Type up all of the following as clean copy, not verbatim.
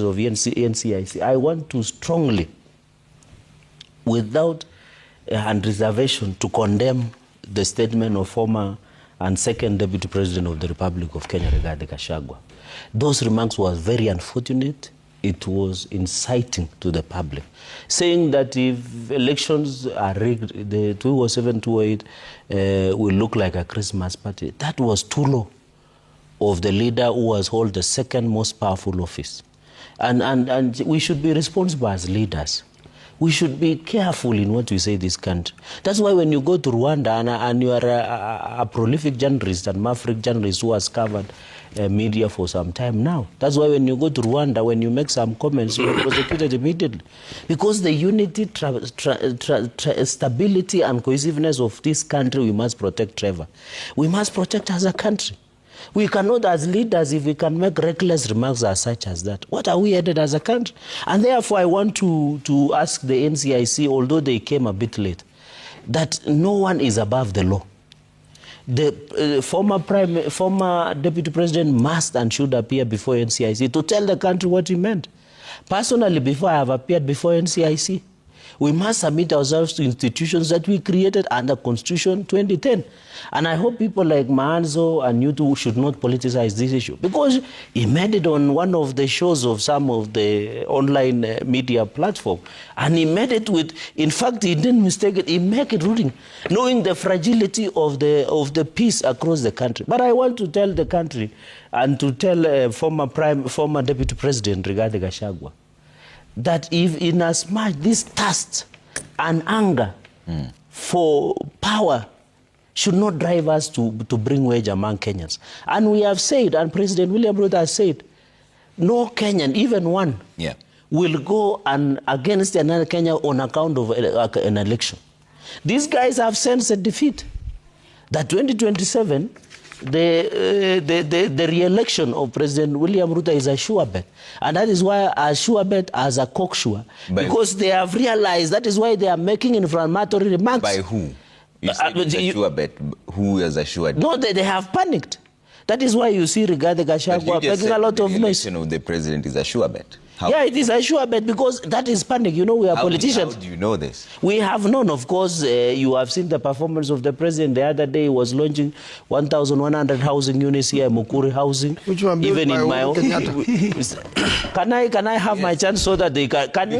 of NCIC, I want to strongly, without and reservation, to condemn the statement of former and second Deputy President of the Republic of Kenya, Gachagua. Those remarks were very unfortunate. It was inciting to the public, saying that if elections are rigged, the 207-208 will look like a Christmas party. That was too low of the leader who has held the second most powerful office. And we should be responsible as leaders. We should be careful in what we say this country. That's why when you go to Rwanda and you are a prolific journalist and maverick journalist who has covered media for some time now, that's why when you go to Rwanda, when you make some comments, you are prosecuted immediately. Because the unity, stability and cohesiveness of this country, we must protect, Trevor. We must protect as a country. We cannot, as leaders, if we can make reckless remarks as such as that, what are we headed as a country? And therefore, I want to ask the NCIC, although they came a bit late, that no one is above the law. The former Deputy President must and should appear before NCIC to tell the country what he meant. Personally, before I have appeared before NCIC, we must submit ourselves to institutions that we created under Constitution 2010. And I hope people like Maanzo and you two should not politicize this issue. Because he made it on one of the shows of some of the online media platform. And he made it with, in fact, he didn't mistake it, he made it ruling, knowing the fragility of the peace across the country. But I want to tell the country and to tell former Deputy President Rigathi Gachagua, that if in as much this thirst and anger for power should not drive us to bring wage among Kenyans. And we have said, and President William Ruto has said, no Kenyan, even one, will go against another Kenya on account of an election. These guys have sensed a defeat. That 2027, the re-election of President William Ruto is a sure bet. And that is why a sure bet as a cocksure. Because they have realized that is why they are making inflammatory remarks. By who? You said it's a sure bet. Who is a sure bet? No, they have panicked. That is why you see Rigathi Gachagua making a lot of noise. The election of the president is a sure bet. How? Yeah, it is a sure bet because that is panic. You know, we are politicians. How do you know this? We have known, of course. You have seen the performance of the president. The other day he was launching 1,100 housing units here, Mukuri housing. Which one? Even in my own. Can I have my chance so that they can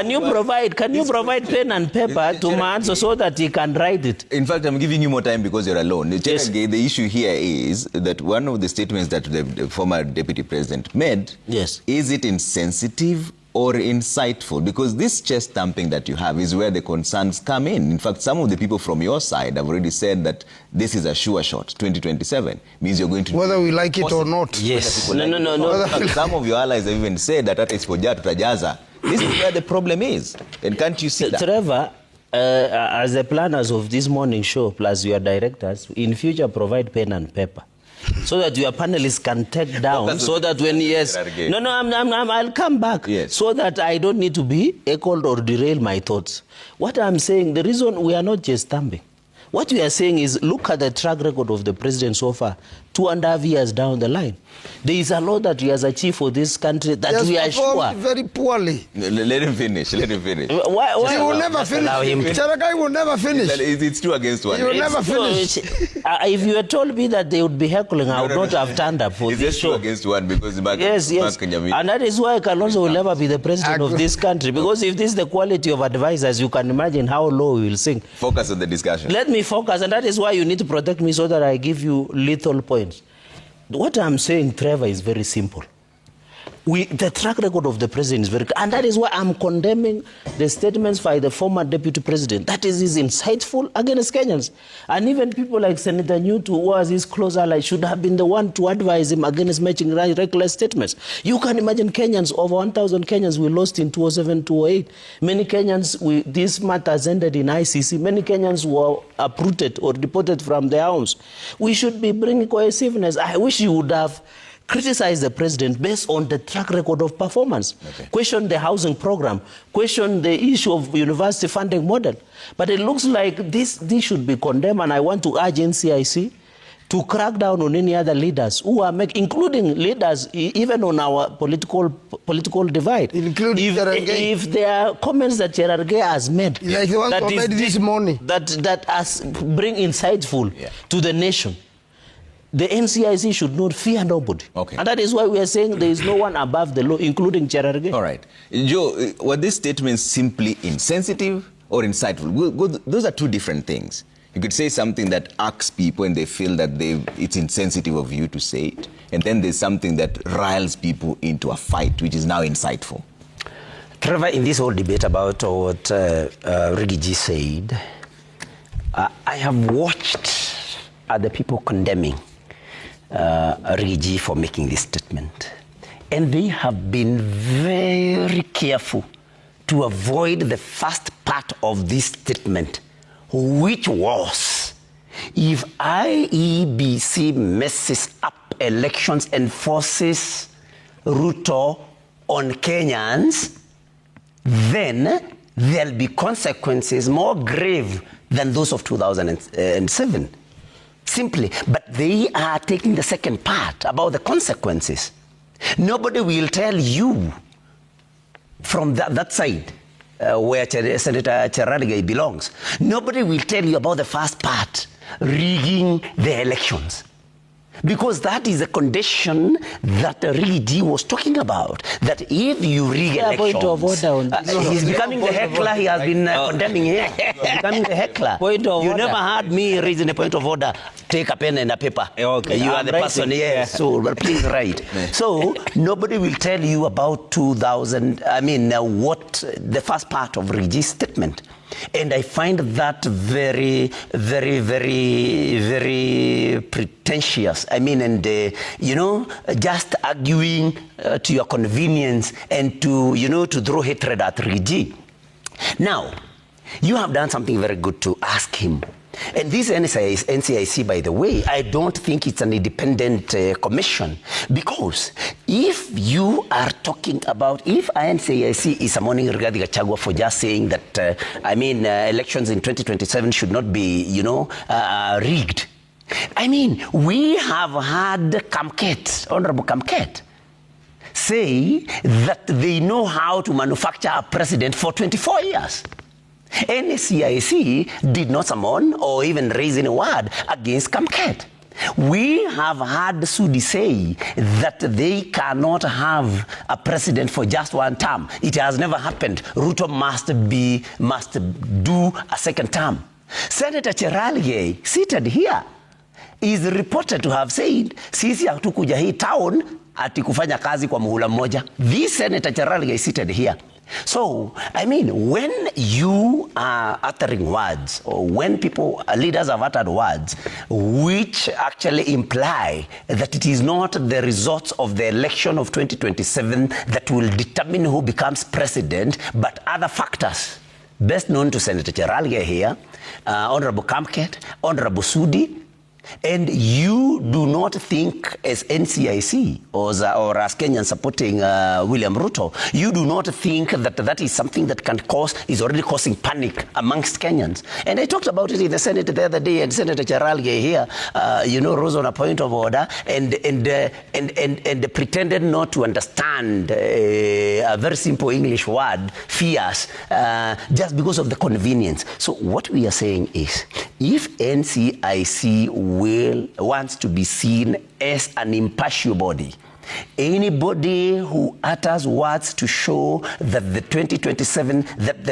you provide pen and paper to Manso so that he can write it? In fact, I'm giving you more time because you're alone. Yes. The issue here is that one of the statements that the former deputy president made. Yes. Is it insensitive or insightful? Because this chest thumping that you have is where the concerns come in. In fact, some of the people from your side have already said that this is a sure shot. 2027 means you're going to... Whether we like it or not. Yes. No. Some of your allies have even said that is for Tutajaza. This is where the problem is. And can't you see that? Trevor, as the planners of this morning show, plus your directors, in future provide pen and paper. So that your panelists can take down, so that when I'll come back, so that I don't need to be echoed or derail my thoughts. What I'm saying, the reason we are not just stamping, what we are saying is look at the track record of the president so far, 2.5 years down the line. There is a lot that he has achieved for this country that we are sure. Very poorly. Let him finish. Why? He will never finish. Charakai will never finish. It's 2 against 1. He will never finish. If you had told me that they would be heckling, I would not have turned up for this show. It's 2 against 1 because yes. And that is why Kalonzo will never be the president of this country. Because if this is the quality of advisors, you can imagine how low we will sink. Focus on the discussion. Let me focus, and that is why you need to protect me so that I give you lethal points. What I'm saying, Trevor, is very simple. The track record of the president is very clear. And that is why I'm condemning the statements by the former deputy president. That is insightful against Kenyans. And even people like Senator Newt, who was his close ally, should have been the one to advise him against making reckless statements. You can imagine Kenyans, over 1,000 Kenyans we lost in 2007-2008. Many Kenyans, this matter has ended in ICC. Many Kenyans were uprooted or deported from their homes. We should be bringing cohesiveness. I wish you would have criticize the president based on the track record of performance. Question the housing program. Question the issue of university funding model. But it looks like this should be condemned, and I want to urge NCIC to crack down on any other leaders who are including leaders even on our political divide. Including if there are comments that Cherargei has made, like the ones that made this morning, that bring insightful to the nation, the NCIC should not fear nobody. Okay. And that is why we are saying there is no one above the law, including Cherargei. All right. Joe, were these statements simply insensitive or insightful? Those are two different things. You could say something that irks people and they feel that it's insensitive of you to say it. And then there's something that riles people into a fight, which is now insightful. Trevor, in this whole debate about what Riggy said, I have watched other people condemning Riggy for making this statement. And they have been very careful to avoid the first part of this statement, which was, if IEBC messes up elections and forces Ruto on Kenyans, then there'll be consequences more grave than those of 2007. Simply. But they are taking the second part about the consequences. Nobody will tell you from that side, where Senator Cherargei belongs. Nobody will tell you about the first part, rigging the elections. Because that is a condition that Riggy was talking about. That if you rig elections... Point of order on this. He's becoming the heckler. He has been condemning here. He's becoming the heckler. Point of you order. never heard me raising a point of order. Take a pen and a paper. Okay. You are the person here. Yeah. So please write. So nobody will tell you about 2000... what the first part of Riggy's statement. And I find that very, very, very, very pretentious. Just arguing to your convenience and to throw hatred at Riggy. Now, you have done something very good to ask him. And this NCIC, by the way, I don't think it's an independent commission, because if you are talking about, if NCIC is summoning Rigathi Gachagua for just saying that, elections in 2027 should not be, rigged. We have had Kamket, Honorable Kamket, say that they know how to manufacture a president for 24 years. NCIC did not summon or even raise any word against Kamket. We have had Sudi say that they cannot have a president for just one term. It has never happened. Ruto must do a second term. Senator Cherargei, seated here, is reported to have said, sisi hatukuja hii town ati kufanya kazi kwa muhula mmoja. This Senator Cherargei is seated here. So, when you are uttering words, or when leaders have uttered words, which actually imply that it is not the results of the election of 2027 that will determine who becomes president, but other factors, best known to Senator Cherargei here, Honorable Kamket, Honorable Sudi, and you do not think as NCIC or as Kenyans supporting William Ruto, you do not think that is something that is already causing panic amongst Kenyans. And I talked about it in the Senate the other day, and Senator Cherargei here, rose on a point of order and pretended not to understand a very simple English word, fierce, just because of the convenience. So what we are saying is, if NCIC wants to be seen as an impartial body, anybody who utters words to show that the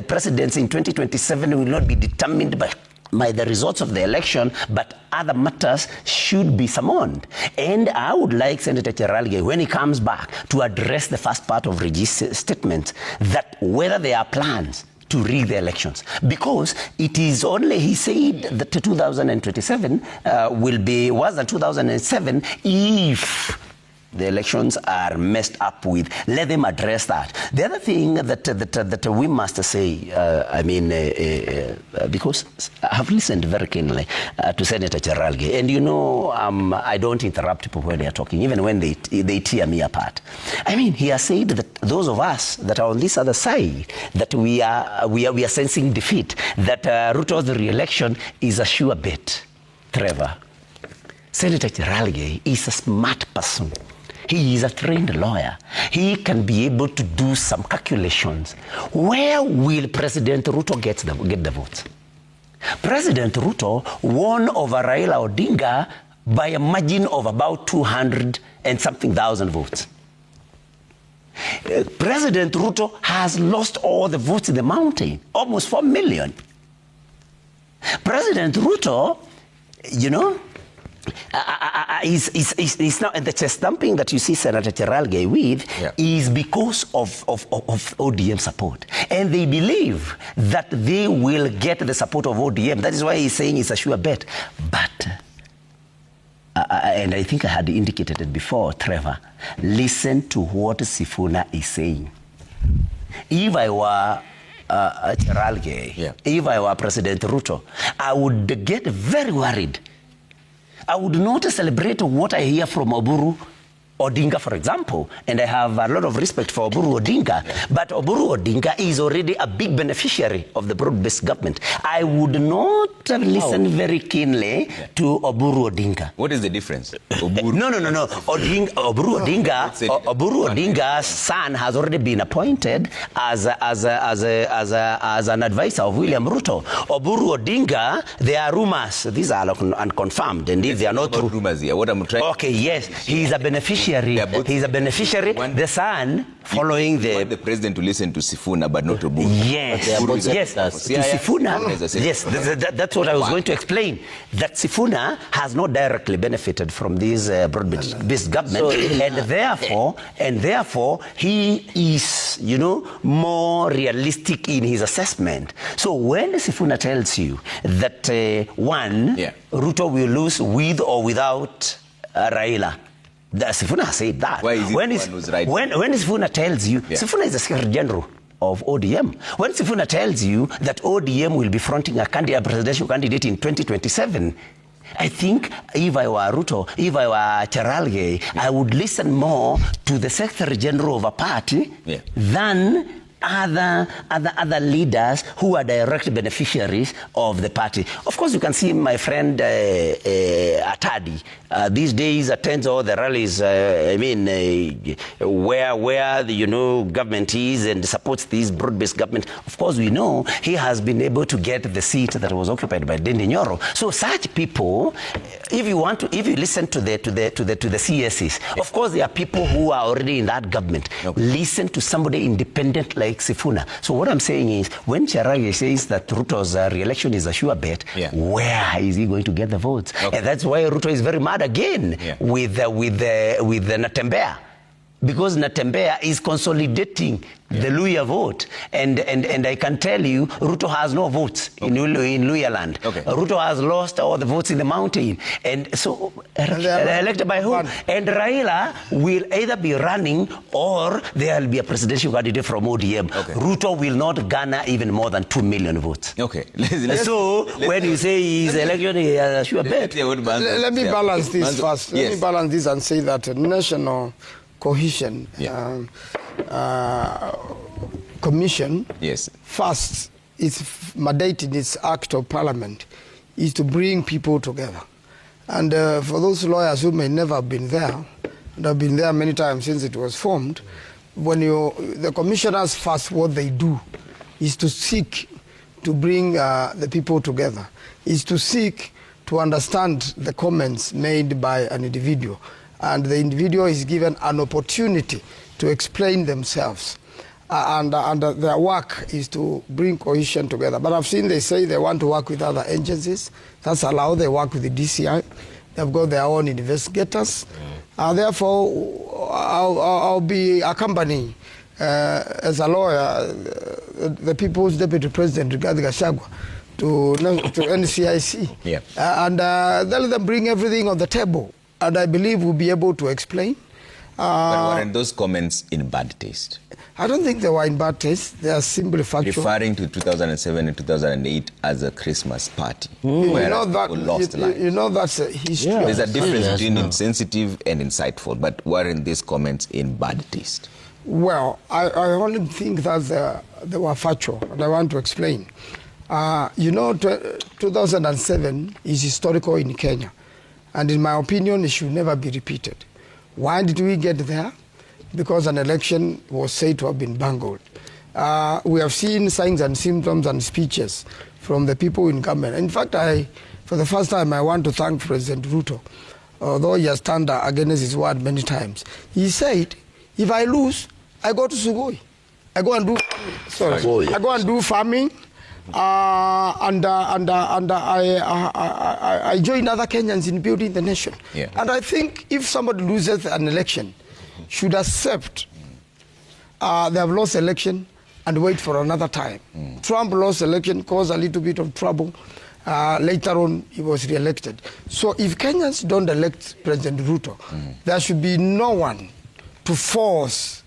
presidency in 2027 will not be determined by the results of the election, but other matters should be summoned. And I would like Senator Cherargei, when he comes back, to address the first part of Riggy's statement, that whether there are plans to rig the elections. Because it is only, he said that 2027 will be worse than 2007 if the elections are messed up with. Let them address that. The other thing that we must say, because I have listened very keenly to Senator Cherargei, and I don't interrupt people when they are talking, even when they tear me apart. He has said that those of us that are on this other side, that we are sensing defeat, that Ruto's re-election is a sure bet. Trevor, Senator Cherargei is a smart person. He is a trained lawyer. He can be able to do some calculations. Where will President Ruto get the votes? President Ruto won over Raila Odinga by a margin of about 200 and something thousand votes. President Ruto has lost all the votes in the mountain, almost 4 million. President Ruto, you know, is now, and the chest thumping that you see Senator Cherargei with is because of ODM support. And they believe that they will get the support of ODM. That is why he's saying it's a sure bet. But, and I think I had indicated it before, Trevor, listen to what Sifuna is saying. If I were Cherargei, if I were President Ruto, I would get very worried. I would not celebrate what I hear from Oburu Odinga, for example, and I have a lot of respect for Oburu Odinga, but Oburu Odinga is already a big beneficiary of the broad-based government. I would not listen very keenly to Oburu Odinga. What is the difference? Oburu? No. Oburu Odinga's son has already been appointed as an advisor of William Ruto. Oburu Odinga, there are rumors. These are unconfirmed, and if they are not true. Rumors here. What I'm trying. Okay, yes, he is a beneficiary. He's a beneficiary. The son, following the... want the president to listen to Sifuna, but not to Oburu. Yes, to Sifuna. Yes, that's what I was going to explain. That Sifuna has not directly benefited from this broad-based government, and therefore he is, you know, more realistic in his assessment. So when Sifuna tells you that Ruto will lose with or without Raila, Sifuna has said that. Why is it when Sifuna tells you, Sifuna is the Secretary General of ODM. When Sifuna tells you that ODM will be fronting a presidential candidate in 2027, I think if I were Ruto, if I were Cherargei, I would listen more to the Secretary General of a party than other leaders who are direct beneficiaries of the party. Of course, you can see my friend Atadi these days attends all the rallies. Where the government is and supports this broad-based government. Of course, we know he has been able to get the seat that was occupied by Dendi Nyoro. So such people, if you listen to the CSs, of course there are people who are already in that government. Listen to somebody independent like Sifuna. So what I'm saying is, when Cherargei says that Ruto's re-election is a sure bet, where is he going to get the votes? And that's why Ruto is very mad again with the Natembea. Because Natembea is consolidating the Luhya vote. And I can tell you, Ruto has no votes in Luhya land. Ruto has lost all the votes in the mountain. And so, elected by who? And Raila will either be running or there will be a presidential candidate from ODM. Ruto will not garner even more than 2 million votes. So, when you say his election is a sure bet. Let me balance this first. Let me balance this and say that national cohesion commission first is mandated its act of parliament is to bring people together, and for those lawyers who may never have been there and have been there many times since it was formed, when the commissioners first, what they do is to seek to bring the people together, is to seek to understand the comments made by an individual, and the individual is given an opportunity to explain themselves. And their work is to bring cohesion together. But I've seen they say they want to work with other agencies. That's allowed. They work with the DCI. They've got their own investigators. Therefore, I'll be accompanying, as a lawyer, the People's Deputy President, Gachagua, to NCIC. And let them bring everything on the table. And I believe we'll be able to explain. But weren't those comments in bad taste? I don't think they were in bad taste. They are simply factual. Referring to 2007 and 2008 as a Christmas party. You know that's a history. There's a difference between insensitive and insightful, but weren't these comments in bad taste? Well, I only think that they were factual, and I want to explain. 2007 is historical in Kenya. And in my opinion, it should never be repeated. Why did we get there? Because an election was said to have been bungled. We have seen signs and symptoms and speeches from the people in government. In fact, for the first time, I want to thank President Ruto, although he has turned against his word many times. He said, if I lose, I go to Sugoi. I go and do farming. I go and do farming, and I join other Kenyans in building the nation. Yeah. And I think if somebody loses an election, should accept they have lost election and wait for another time. Trump lost election, caused a little bit of trouble. Later on, he was re-elected. So if Kenyans don't elect President Ruto, there should be no one to force,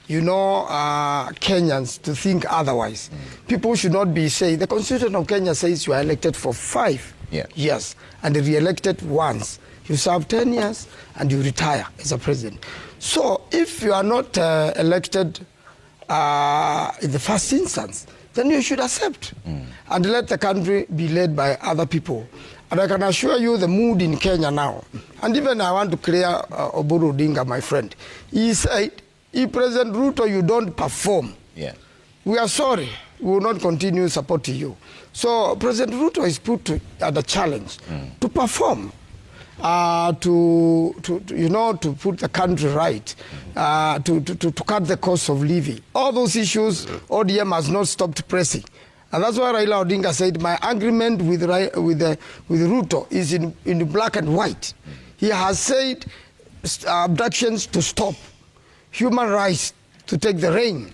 Kenyans to think otherwise. People should not be saying, the Constitution of Kenya says you are elected for 5 years and re-elected once. You serve 10 years and you retire as a president. So if you are not elected in the first instance, then you should accept and let the country be led by other people. And I can assure you the mood in Kenya now, and even I want to clear Oburu Odinga, my friend. He said, if President Ruto, you don't perform, we are sorry, we will not continue supporting you. So President Ruto is put at a challenge to perform. To put the country right, to cut the cost of living. All those issues, ODM has not stopped pressing. And that's why Raila Odinga said, my agreement with Ruto is in black and white. He has said abductions to stop, human rights to take the reign.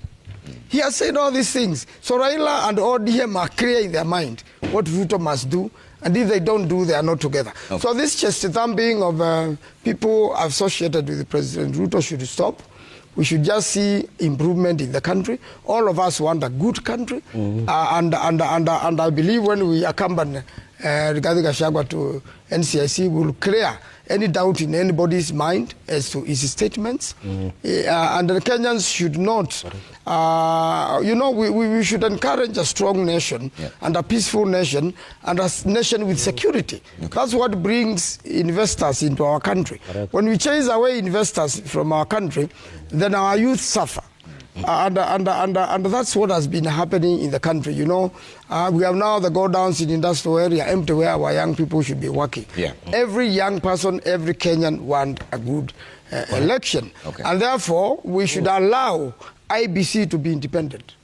He has said all these things. So Raila and ODM are clear in their mind what Ruto must do. And if they don't do, they are not together. Okay. So this chest thumping of people associated with President Ruto should stop. We should just see improvement in the country. All of us want a good country. And I believe when we accompany Rigathi Gachagua to NCIC, we'll clear any doubt in anybody's mind as to his statements. And the Kenyans should not, we should encourage a strong nation and a peaceful nation and a nation with security. That's what brings investors into our country. When we chase away investors from our country, then our youth suffer. And that's what has been happening in the country. We have now the go-downs in industrial area empty where our young people should be working. Every young person, every Kenyan want a good election. And therefore, we should allow IBC to be independent.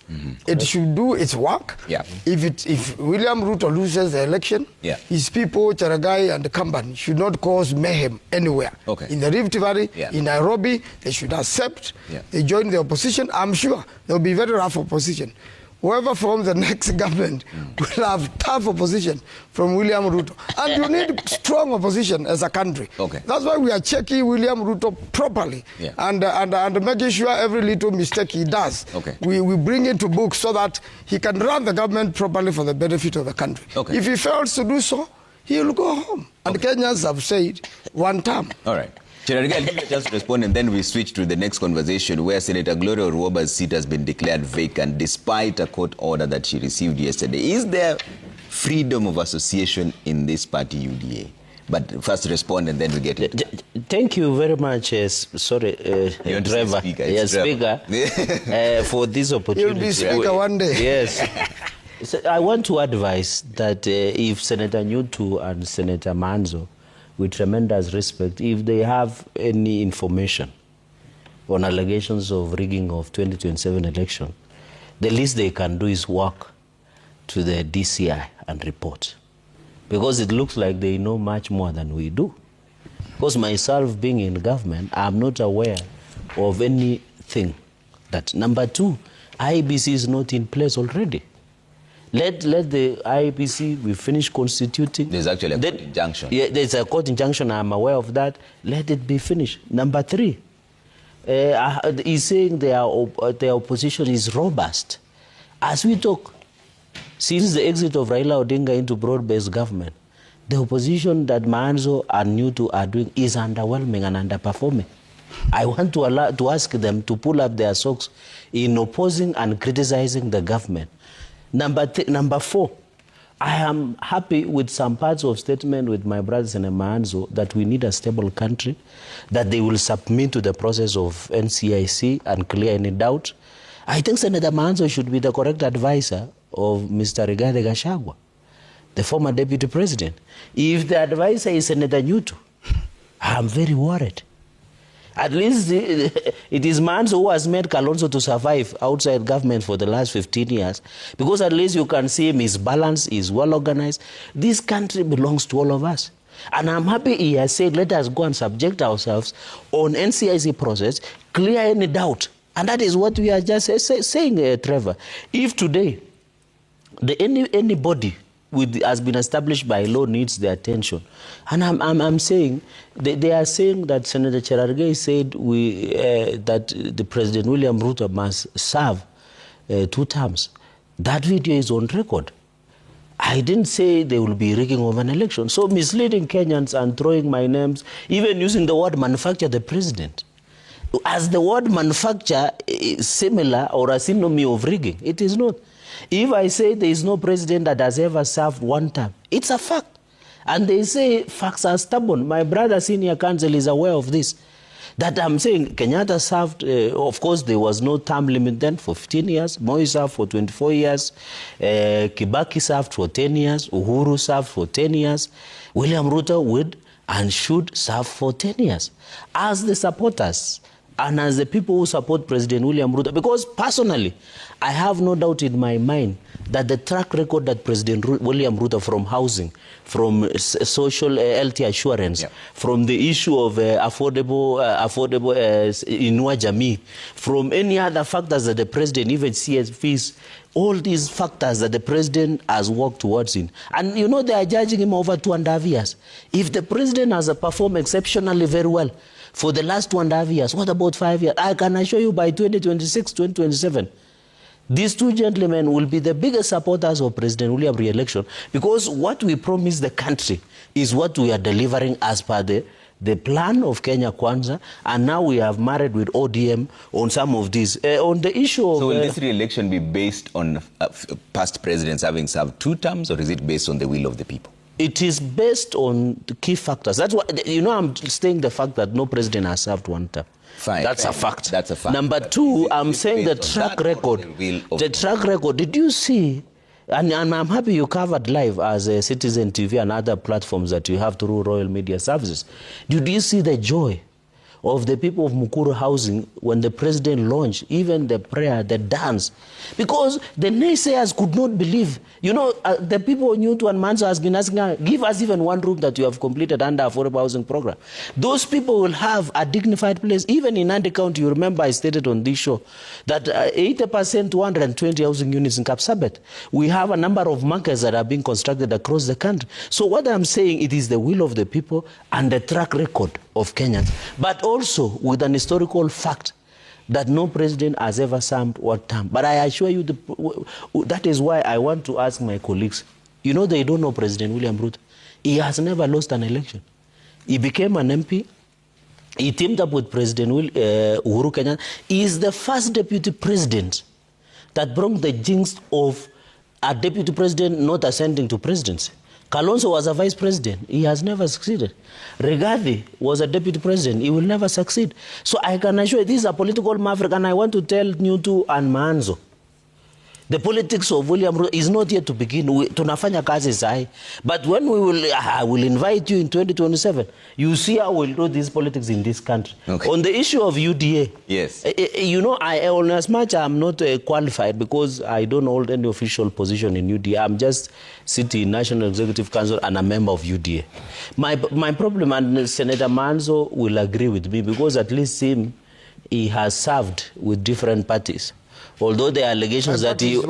It should do its work. If William Ruto loses the election, his people, Charagai and the Kamban, should not cause mayhem anywhere. In the Rift Valley, in Nairobi, they should accept. They join the opposition. I'm sure there will be very rough opposition. Whoever forms the next government will have tough opposition from William Ruto. And you need strong opposition as a country. That's why we are checking William Ruto properly and making sure every little mistake he does, we bring it to book so that he can run the government properly for the benefit of the country. If he fails to do so, he will go home. And Kenyans have said one term. All right. Chiraga, I'll give you a chance to respond, and then we switch to the next conversation where Senator Gloria Oruoba's seat has been declared vacant despite a court order that she received yesterday. Is there freedom of association in this party, UDA? But first respond and then we get it. Thank you very much, Trevor. Speaker, for this opportunity. You'll be speaker one day. Yes. So I want to advise that if Senator Nyutu and Senator Manzo, with tremendous respect, if they have any information on allegations of rigging of 2027 election, the least they can do is walk to the DCI and report. Because it looks like they know much more than we do. Because myself being in government, I'm not aware of anything that. Number two, IEBC is not in place already. Let the IEBC, we finish constituting. There's actually a court injunction. Yeah, there's a court injunction, I'm aware of that. Let it be finished. Number three, he's saying their opposition is robust. As we talk, since the exit of Raila Odinga into broad-based government, the opposition that Manzo and Nyutu are doing is underwhelming and underperforming. I want to ask them to pull up their socks in opposing and criticizing the government. Number four, I am happy with some parts of statement with my brothers in Maanzo that we need a stable country, that they will submit to the process of NCIC and clear any doubt. I think Senator Maanzo should be the correct advisor of Mr. Rigathi Gachagua, the former deputy president. If the advisor is Senator Nyutu, I'm very worried. At least it is Maanzo who has made Kalonzo to survive outside government for the last 15 years. Because at least you can see him is balanced, is well organized. This country belongs to all of us. And I'm happy he has said, let us go and subject ourselves on NCIC process, clear any doubt. And that is what we are just saying, Trevor. If today anybody has been established by law needs the attention. And I'm saying, they are saying that Senator Cherargei said that the President William Ruto must serve 2 terms. That video is on record. I didn't say they will be rigging of an election. So misleading Kenyans and throwing my names, even using the word manufacture the president. As the word manufacture is similar or a synonym of rigging, it is not. If I say there is no president that has ever served 1 term, it's a fact. And they say facts are stubborn. My brother, senior counsel, is aware of this. That I'm saying Kenyatta served, of course, there was no term limit then for 15 years. Moi served for 24 years. Kibaki served for 10 years. Uhuru served for 10 years. William Ruto would and should serve for 10 years. As the supporters and as the people who support President William Ruto, because personally, I have no doubt in my mind that the track record that President William Ruto from housing, from social health assurance, from the issue of affordable Inua Jamii, from any other factors that the president, even CSPs, all these factors that the president has worked towards in. And you know, they are judging him over 2.5 years. If the president has performed exceptionally very well for the last 2.5 years, what about 5 years? I can assure you by 2026, 2027, these 2 gentlemen will be the biggest supporters of President William re-election, because what we promise the country is what we are delivering as per the plan of Kenya Kwanza, and now we have married with ODM on some of these. On the issue of... So will this re-election be based on past presidents having served 2 terms, or is it based on the will of the people? It is based on the key factors. That's why, you know, I'm stating the fact that no president has served 1 term. Fine. That's a fact. That's a fact. Number 2, I'm saying the track record. The track record, did you see, and I'm happy you covered live as a Citizen TV and other platforms that you have through Royal Media Services. Did you see the joy of the people of Mukuru housing when the president launched, even the prayer, the dance? Because the naysayers could not believe. You know, the people knew to, and Manso has been asking, give us even 1 room that you have completed under affordable housing program. Those people will have a dignified place. Even in Nandi County, you remember I stated on this show that 80% 220 housing units in Kapsabet. We have a number of markets that are being constructed across the country. So what I'm saying, it is the will of the people and the track record of Kenyans, but also with an historical fact that no president has ever served 1 term. But I assure you, that is why I want to ask my colleagues. You know, they don't know President William Ruto. He has never lost an election. He became an MP. He teamed up with President Uhuru Kenyatta. He is the first deputy president that brought the jinx of a deputy president not ascending to presidency. Kalonzo was a vice president. He has never succeeded. Rigathi was a deputy president. He will never succeed. So I can assure you, this is a political maverick, and I want to tell Nyutu and Maanzo, the politics of William Ruto is not yet to begin. Tunafanya kazi sahi. But when I will invite you in 2027, you see how we'll do these politics in this country. Okay. On the issue of UDA, yes, you know, as much I'm not qualified because I don't hold any official position in UDA. I'm just sitting in National Executive Council and a member of UDA. My problem, and Senator Maanzo will agree with me, because at least he has served with different parties. Although the allegations that he...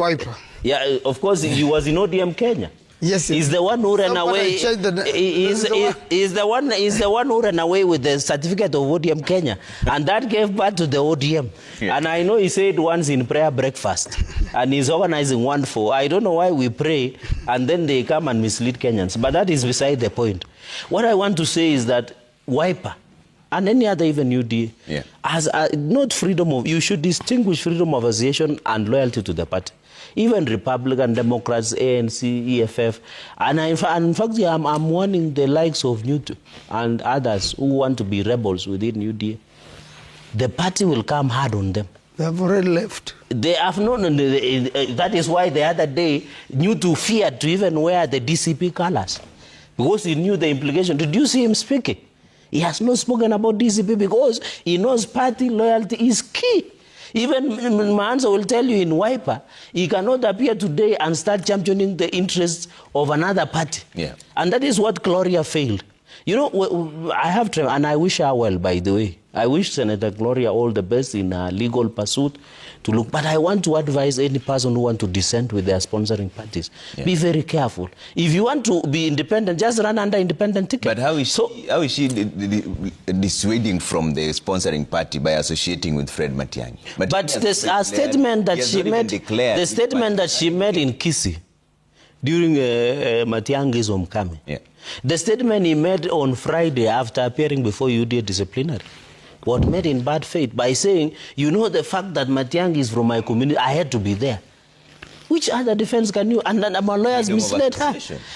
Yeah, of course, he was in ODM Kenya. Yes, he's the one who ran away. He's the one who ran away with the certificate of ODM Kenya, and that gave birth to the ODM. Yeah. And I know he said once in prayer breakfast, and he's organizing one for. I don't know why we pray and then they come and mislead Kenyans, but that is beside the point. What I want to say is that Wiper and any other even UDA, as not freedom of, you should distinguish freedom of association and loyalty to the party. Even Republican, Democrats, ANC, EFF, and in fact, I'm warning the likes of Newt and others who want to be rebels within UDA. The party will come hard on them. They have already left. They have known, that is why the other day, Newt feared to even wear the DCP colors, because he knew the implication. Did you see him speaking? He has not spoken about DCP because he knows party loyalty is key. Even Manzo will tell you in Wiper, he cannot appear today and start championing the interests of another party. Yeah. And that is what Gloria failed. You know, I have to, and I wish her well, by the way. I wish Senator Gloria all the best in her legal pursuit to look. But I want to advise any person who wants to dissent with their sponsoring parties. Yeah. Be very careful. If you want to be independent, just run under independent ticket. But how is she dissuading from the sponsoring party by associating with Fred Matiang'i? But the statement that she made, the statement that she made in Kisii during Matiang'i's homecoming, the statement he made on Friday after appearing before UDA disciplinary, was made in bad faith by saying, you know, the fact that Matiang'i is from my community, I had to be there. Which other defense can you? And then my lawyers misled her.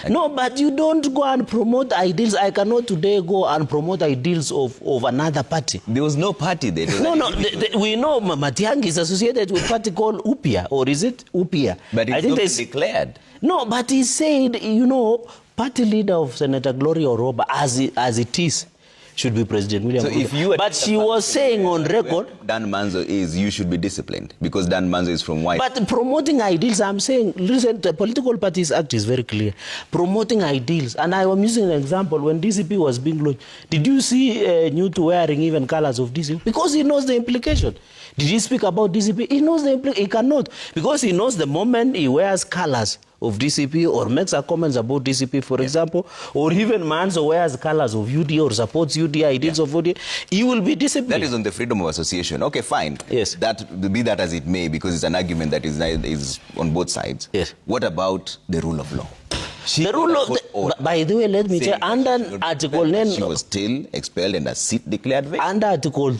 No, but you don't go and promote ideals. I cannot today go and promote ideals of another party. There was no party there. No, we know Matiang'i is associated with a party called UPIA, or is it UPIA? But it's not declared. No, but he said, you know, party leader of Senator Gloria Oroba, as it is, should be President William Ruto. But she was saying on record, Dan Manzo is, you should be disciplined because Dan Manzo is from white. But promoting ideals, I'm saying, listen, the Political Parties Act is very clear. Promoting ideals, and I am using an example when DCP was being launched. Did you see Newt wearing even colors of DCP? Because he knows the implication. Did he speak about DCP? He knows the implication. He cannot, because he knows the moment he wears colors of DCP or makes a comments about DCP, for example, or even Manzo wears colors of UDA or supports UDA, ideals of UDA, he will be disciplined. That is on the freedom of association. Okay, fine. Yes. That, be that as it may, because it's an argument that is on both sides. Yes. What about the rule of law? The rule of by the way, let me tell you, under Article 9... She was still expelled and a seat declared vacant. Under Article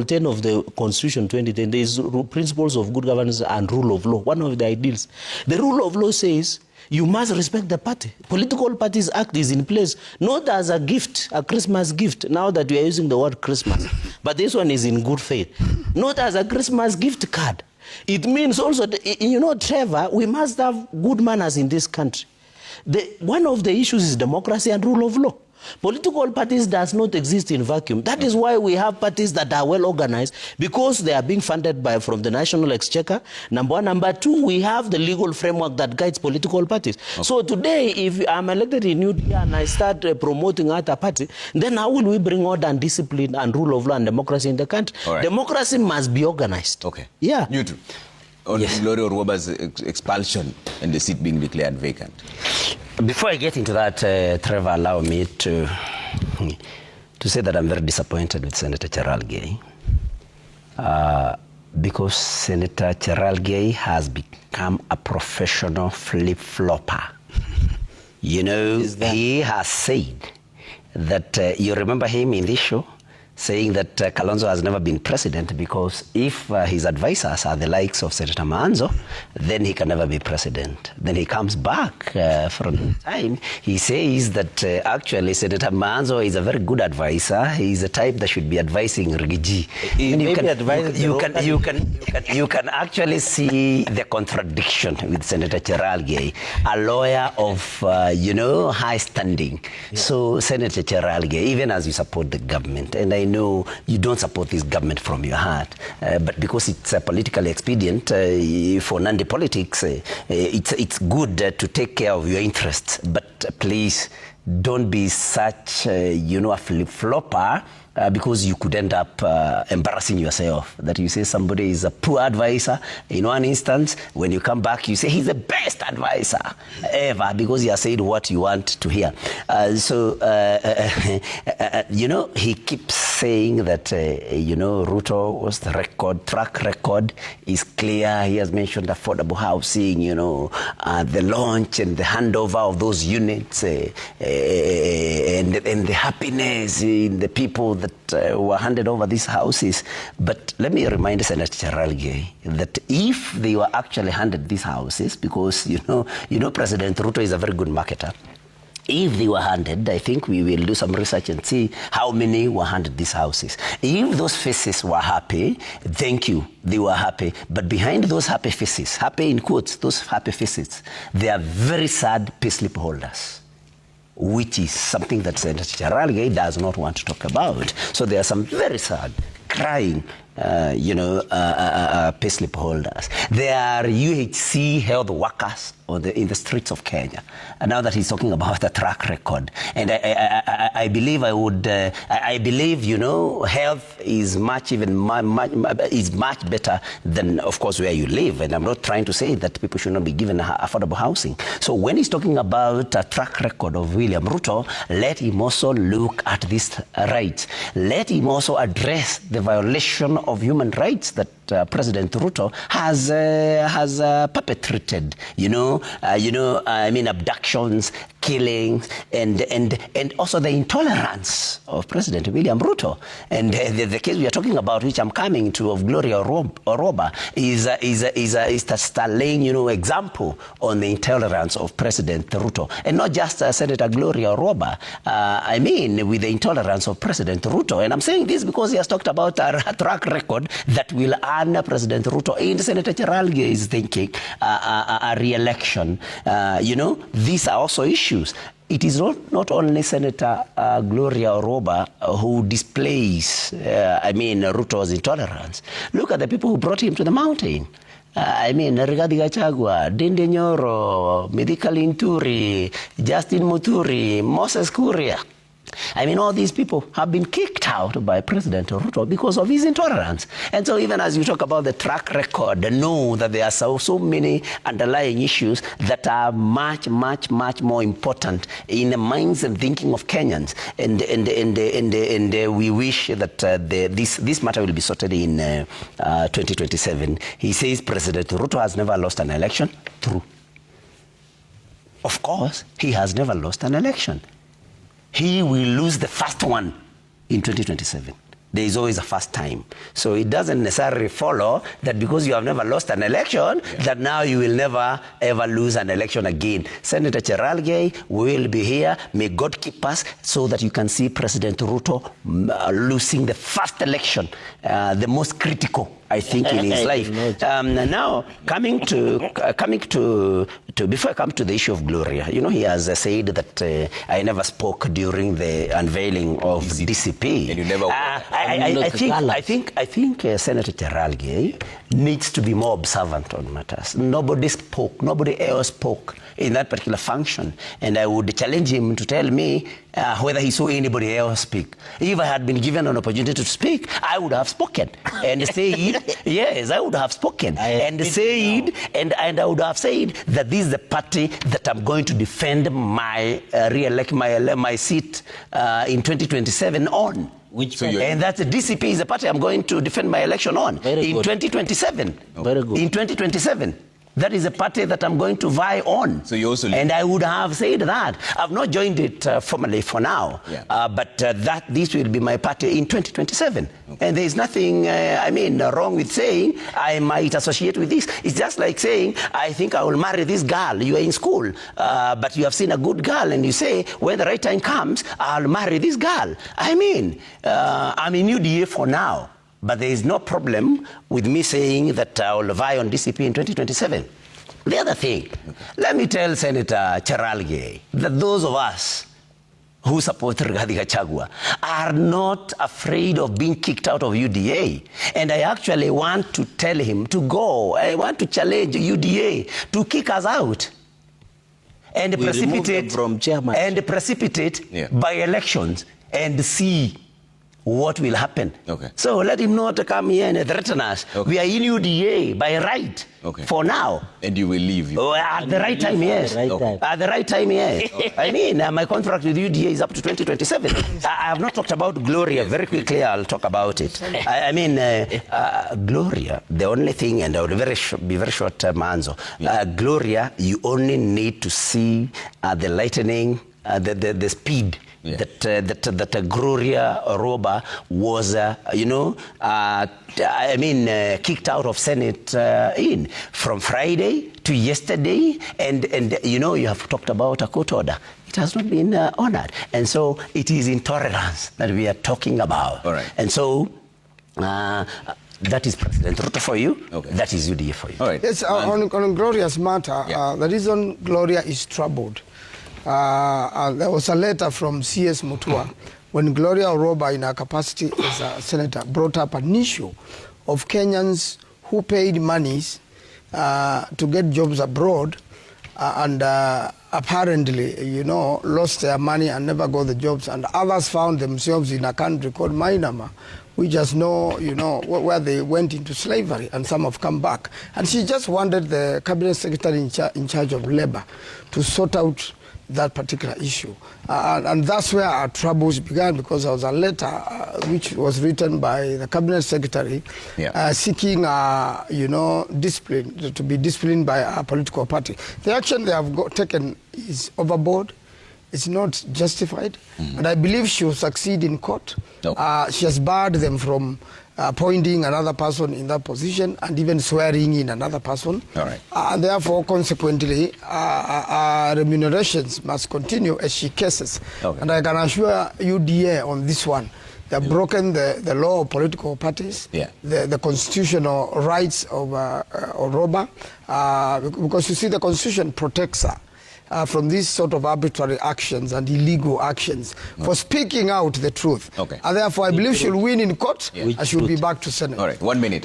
10 of the Constitution 2010, there is principles of good governance and rule of law, one of the ideals. The rule of law says you must respect the party. Political Parties Act is in place, not as a gift, a Christmas gift, now that we are using the word Christmas. But this one is in good faith. Not as a Christmas gift card. It means also, you know, Trevor, we must have good manners in this country. One of the issues is democracy and rule of law. Political parties does not exist in vacuum. That is why we have parties that are well organized, because they are being funded from the National Exchequer, number one. Number two, we have the legal framework that guides political parties. Okay. So today, if I'm elected in UDA and I start promoting other party, then how will we bring order and discipline and rule of law and democracy in the country? Right. Democracy must be organized. Okay. Yeah. You too. On Gloria Oroba's expulsion and the seat being declared vacant. Before I get into that, Trevor, allow me to say that I'm very disappointed with Senator Cherargei, because Senator Cherargei has become a professional flip-flopper. You know, he has said that, you remember him in this show, saying that Kalonzo has never been president because if his advisors are the likes of Senator Manzo, then he can never be president. Then he comes back from the time. He says that actually Senator Manzo is a very good advisor. He's the type that should be advising Rigiji. You can actually see the contradiction with Senator Cherargei, a lawyer of high standing. Yeah. So Senator Cherargei, even as you support the government, and I know you don't support this government from your heart, but because it's a political expedient for Nandi politics, it's good to take care of your interests. But please don't be such a flip-flopper, because you could end up embarrassing yourself. That you say somebody is a poor advisor in one instance, when you come back you say he's the best advisor ever because he has said what you want to hear. He keeps saying that Ruto was the track record is clear. He has mentioned affordable housing, the launch and the handover of those units the happiness in the people that were handed over these houses. But let me remind Senator Cherargei that if they were actually handed these houses, because you know President Ruto is a very good marketer. If they were handed, I think we will do some research and see how many were handed these houses. If those faces were happy, thank you, they were happy. But behind those happy faces, happy in quotes, those happy faces, they are very sad payslip holders, which is something that Senator Cherargei does not want to talk about. So there are some very sad, crying, payslip holders. There are UHC health workers in the streets of Kenya. And now that he's talking about the track record, and I believe health is much better than, of course, where you live. And I'm not trying to say that people should not be given affordable housing. So when he's talking about a track record of William Ruto, let him also look at these rights. Let him also address the violation of human rights that President Ruto has perpetrated. Abductions, killings, and also the intolerance of President William Ruto. And the case we are talking about, which I'm coming to, of Gloria Oroba, is a sterling, example on the intolerance of President Ruto, and not just Senator Gloria Oroba. With the intolerance of President Ruto. And I'm saying this because he has talked about a track record that will earn President Ruto, in Senator Cherargei is thinking, a re-election. These are also issues. It is not only Senator Gloria Oroba who displays, Ruto's intolerance. Look at the people who brought him to the mountain. Rigathi Gachagua, Dinde Nyoro, Mithika Linturi, Justin Muturi, Moses Kuria. All these people have been kicked out by President Ruto because of his intolerance. And so even as you talk about the track record, know that there are so many underlying issues that are much, much, much more important in the minds and thinking of Kenyans. And we wish that this matter will be sorted in 2027. He says President Ruto has never lost an election. True. Of course, he has never lost an election. He will lose the first one in 2027. There is always a first time. So it doesn't necessarily follow that because you have never lost an election, that now you will never, ever lose an election again. Senator Cherargei will be here. May God keep us so that you can see President Ruto losing the first election, the most critical, I think, in his life. Now, coming to before I come to the issue of Gloria, he has said that I never spoke during the unveiling of DCP. And you never. I think Senator Cherargei needs to be more observant on matters. Nobody else spoke in that particular function, and I would challenge him to tell me whether he saw anybody else speak. If I had been given an opportunity to speak, I would have spoken and said, yes, I would have spoken and said, and I would have said that this is the party that I'm going to defend my my seat in 2027 on. And that's the DCP is the party I'm going to defend my election on in 2027. Very good. In 2027. That is a party that I'm going to vie on. So you also and I would have said that. I've not joined it formally for now, but this will be my party in 2027. Okay. And there is nothing, wrong with saying I might associate with this. It's just like saying, I think I will marry this girl. You are in school, but you have seen a good girl and you say, when the right time comes, I'll marry this girl. I'm in UDA for now. But there is no problem with me saying that I will vie on DCP in 2027. The other thing, let me tell Senator Cherargei that those of us who support Rigathi Gachagua are not afraid of being kicked out of UDA. And I actually want to tell him to go. I want to challenge UDA to kick us out and precipitate by elections and see what will happen. Okay. So let him not come here and threaten us. Okay. We are in UDA by right for now. And you will leave? At the right time, yes. At the right time, yes. Okay. My contract with UDA is up to 2027. I have not talked about Gloria. Very quickly, I'll talk about it. Gloria, the only thing, and I will be very short, Manzo. Gloria, you only need to see the lightning the speed that Gloria Roba was, kicked out of Senate in from Friday to yesterday, and you have talked about a court order. It has not been honored, and so it is intolerance that we are talking about. All right. And so that is President Ruto for you. Okay. That is UDA for you. All right. Yes, on Gloria's matter, the reason Gloria is troubled. There was a letter from C.S. Mutua when Gloria Roba, in her capacity as a senator, brought up an issue of Kenyans who paid monies to get jobs abroad and apparently, lost their money and never got the jobs, and others found themselves in a country called Myanmar. We just know, where they went into slavery, and some have come back. And she just wanted the cabinet secretary in charge of labor to sort out that particular issue. And that's where our troubles began, because there was a letter which was written by the cabinet secretary seeking, discipline, to be disciplined by a political party. The action they have taken is overboard. It's not justified. And I believe she will succeed in court. She has barred them from appointing another person in that position and even swearing in another person. All right. And therefore, consequently, remunerations must continue as she cases. Okay. And I can assure UDA on this one, they have broken the law of political parties, the constitutional rights of Roba, because you see, the Constitution protects her from these sort of arbitrary actions and illegal actions for speaking out the truth. Okay. And therefore, I believe she'll win in court and she'll be back to Senate. All right, 1 minute.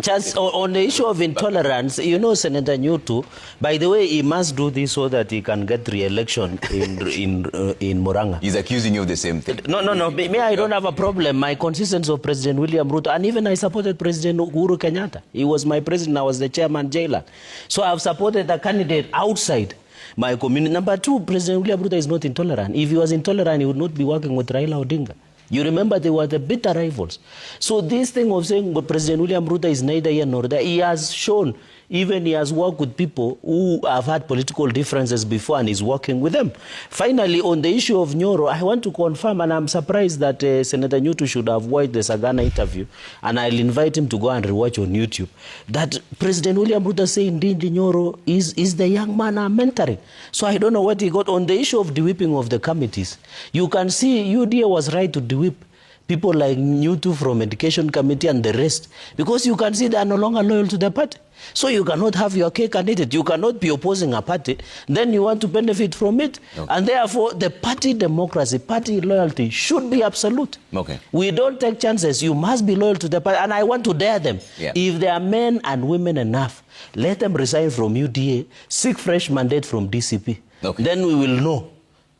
Just on the issue of intolerance, Senator Nyutu, by the way, he must do this so that he can get re-election in Murang'a. He's accusing you of the same thing. No. Me, I don't have a problem. My consistency of President William Ruto, and even I supported President Uhuru Kenyatta. He was my president. I was the chairman jailer. So I've supported a candidate outside my community. Number two, President William Ruto is not intolerant. If he was intolerant, he would not be working with Raila Odinga. You remember they were the bitter rivals. So this thing of saying President William Ruto is neither here nor there, he has shown, even he has worked with people who have had political differences before and is working with them. Finally, on the issue of Nyoro, I want to confirm, and I'm surprised that Senator Nyutu should have watched the Sagana interview, and I'll invite him to go and rewatch on YouTube, that President William Ruto saying indeed Nyoro is the young man I'm mentoring. So I don't know what he got. On the issue of the whipping of the committees, you can see UDA was right to whip people like Nyutu from Education Committee and the rest, because you can see they are no longer loyal to the party. So you cannot have your cake and eat it. You cannot be opposing a party, then you want to benefit from it. Okay. And therefore, the party democracy, party loyalty should be absolute. Okay. We don't take chances. You must be loyal to the party. And I want to dare them. If they are men and women enough, let them resign from UDA, seek fresh mandate from DCP. Okay. Then we will know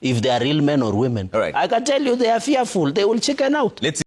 if they are real men or women. All right. I can tell you they are fearful. They will chicken out. Let's